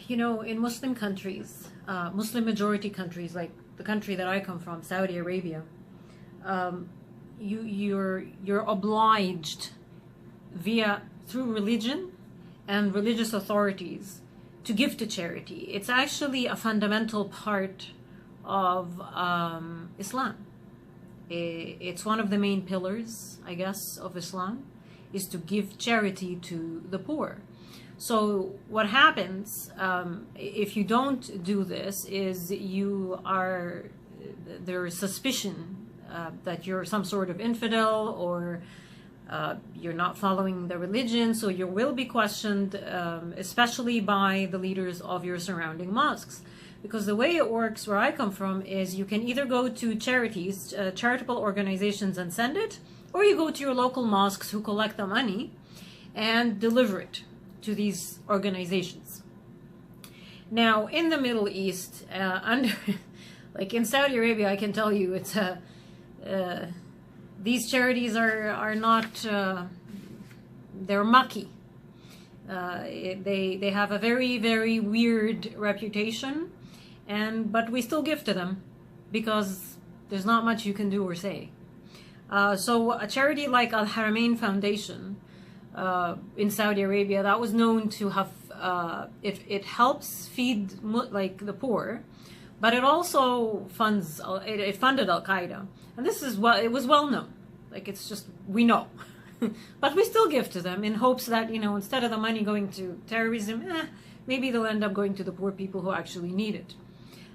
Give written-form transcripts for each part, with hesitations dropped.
You know, in Muslim countries, Muslim majority countries, like the country that I come from, Saudi Arabia, you're obliged through religion and religious authorities to give to charity. It's actually a fundamental part of Islam. It's one of the main pillars, I guess, of Islam, is to give charity to the poor. So what happens if you don't do this is there is suspicion that you're some sort of infidel, or you're not following the religion, so you will be questioned, especially by the leaders of your surrounding mosques. Because the way it works where I come from is you can either go to charities, charitable organizations, and send it, or you go to your local mosques who collect the money and deliver it to these organizations. Now, in the Middle East, like in Saudi Arabia, I can tell you, it's these charities are not, they're mucky. They have a very, very weird reputation, but we still give to them because there's not much you can do or say. So a charity like Al Haramain Foundation in Saudi Arabia, that was known to have, it helps feed like the poor, but it also funds, it funded Al-Qaeda. And this is what, it was well known. Like, it's just, we know. But we still give to them in hopes that, you know, instead of the money going to terrorism, maybe they'll end up going to the poor people who actually need it.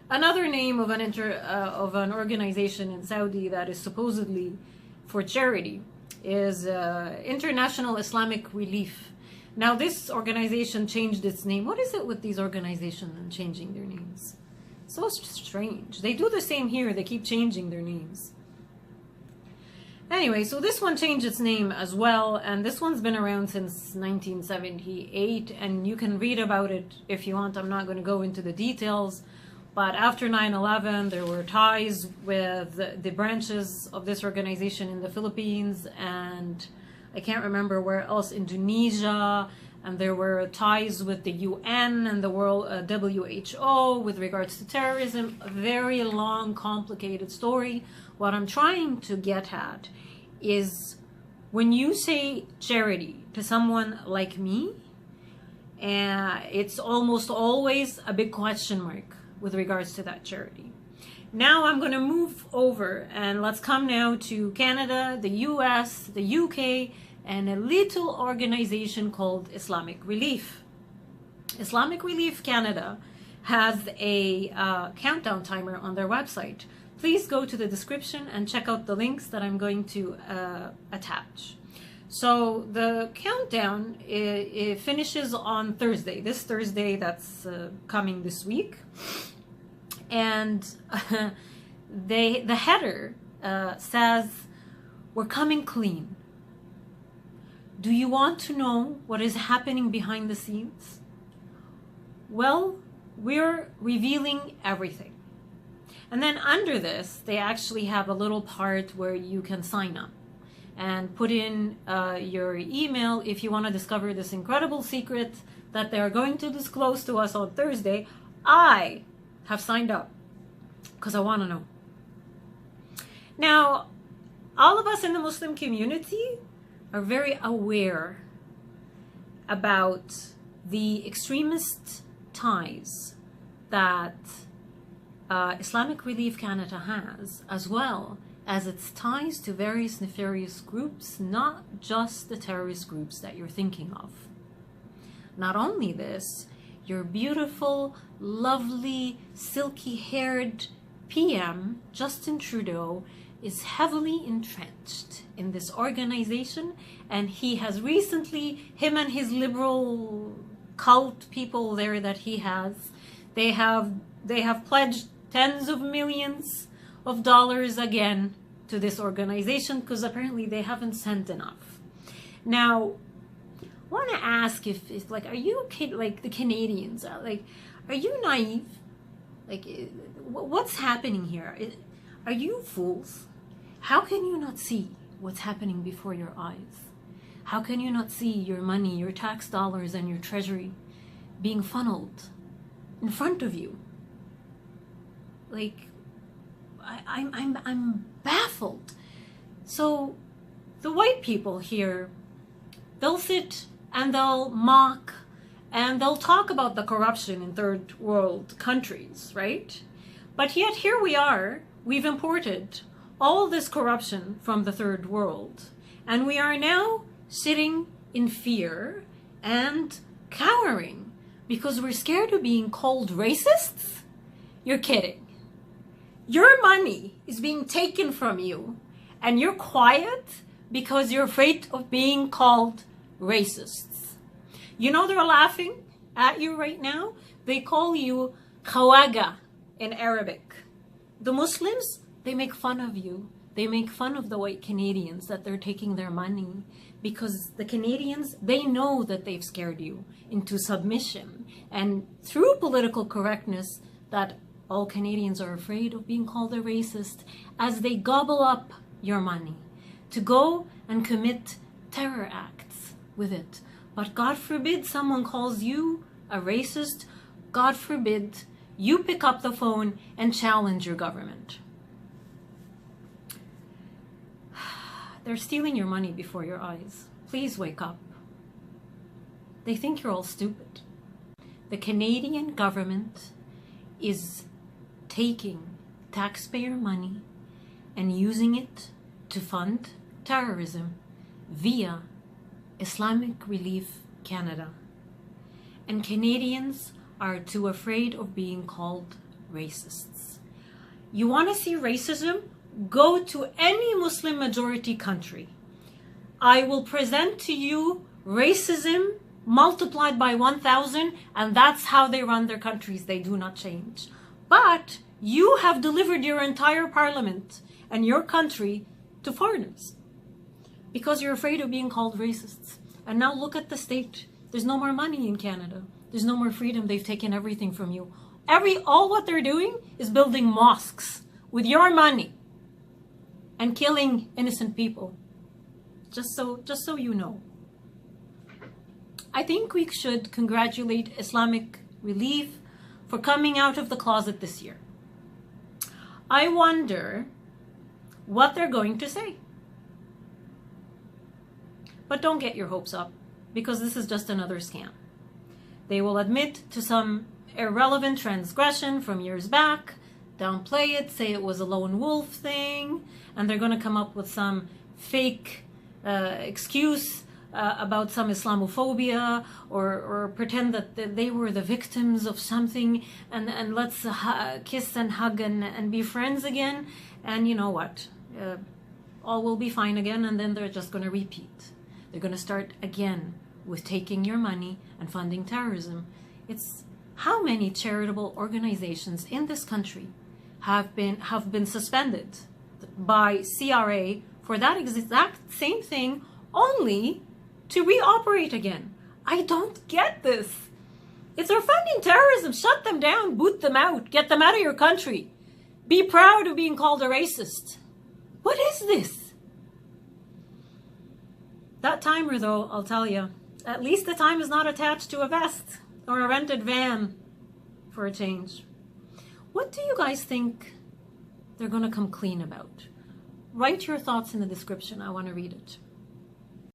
Another name of an organization in Saudi that is supposedly for charity is International Islamic Relief. Now, this organization changed its name. What is it with these organizations and changing their names? So strange. They do the same here. They keep changing their names. Anyway, so this one changed its name as well, and this one's been around since 1978, and you can read about it if you want. I'm not going to go into the details, but after 9/11, there were ties with the branches of this organization in the Philippines, and I can't remember where else, Indonesia, and there were ties with the UN and the World WHO with regards to terrorism. A very long, complicated story. What I'm trying to get at is when you say charity to someone like me, it's almost always a big question mark with regards to that charity. Now I'm going to move over and let's come now to Canada, the US, the UK, and a little organization called Islamic Relief. Islamic Relief Canada has a countdown timer on their website. Please go to the description and check out the links that I'm going to attach. So the countdown, it finishes on Thursday, this Thursday that's coming this week. And the header says, "We're coming clean. Do you want to know what is happening behind the scenes? Well, we're revealing everything." And then under this, they actually have a little part where you can sign up and put in your email if you want to discover this incredible secret that they're going to disclose to us on Thursday. I have signed up because I want to know. Now, all of us in the Muslim community are very aware about the extremist ties that Islamic Relief Canada has, as well as its ties to various nefarious groups, not just the terrorist groups that you're thinking of. Not only this, your beautiful, lovely, silky-haired PM, Justin Trudeau, is heavily entrenched in this organization, and he has recently, him and his liberal cult people there that he has, they have pledged tens of millions of dollars again to this organization because apparently they haven't sent enough. Now, I want to ask if like, are you like the Canadians? Like, are you naive? Like, what's happening here? Are you fools? How can you not see what's happening before your eyes? How can you not see your money, your tax dollars, and your treasury being funneled in front of you. Like, I'm baffled. So the white people here, they'll sit and they'll mock and they'll talk about the corruption in third world countries, right? But yet here we are, we've imported all this corruption from the third world, and we are now sitting in fear and cowering because we're scared of being called racists? You're kidding. Your money is being taken from you, and you're quiet because you're afraid of being called racists. You know they're laughing at you right now? They call you khawaga in Arabic. The Muslims, they make fun of you. They make fun of the white Canadians that they're taking their money because the Canadians, they know that they've scared you into submission. And through political correctness, that all Canadians are afraid of being called a racist as they gobble up your money to go and commit terror acts with it. But God forbid someone calls you a racist. God forbid you pick up the phone and challenge your government. They're stealing your money before your eyes. Please wake up. They think you're all stupid. The Canadian government is taking taxpayer money and using it to fund terrorism via Islamic Relief Canada. And Canadians are too afraid of being called racists. You want to see racism? Go to any Muslim majority country. I will present to you racism multiplied by 1,000, and that's how they run their countries. They do not change. But you have delivered your entire parliament and your country to foreigners because you're afraid of being called racists. And now look at the state. There's no more money in Canada. There's no more freedom. They've taken everything from you. All what they're doing is building mosques with your money and killing innocent people. Just so you know. I think we should congratulate Islamic Relief for coming out of the closet this year. I wonder what they're going to say. But don't get your hopes up, because this is just another scam. They will admit to some irrelevant transgression from years back, downplay it, say it was a lone wolf thing, and they're going to come up with some fake excuse about some Islamophobia, or pretend that they were the victims of something, and let's kiss and hug and be friends again, and you know what? All will be fine again, and then they're just going to repeat. They're going to start again with taking your money and funding terrorism. It's how many charitable organizations in this country have been suspended by CRA for that exact same thing, only to reoperate again. I don't get this. It's they're funding terrorism. Shut them down, boot them out, get them out of your country. Be proud of being called a racist. What is this? That timer, though, I'll tell you, at least the time is not attached to a vest or a rented van for a change. What do you guys think they're going to come clean about? Write your thoughts in the description. I want to read it.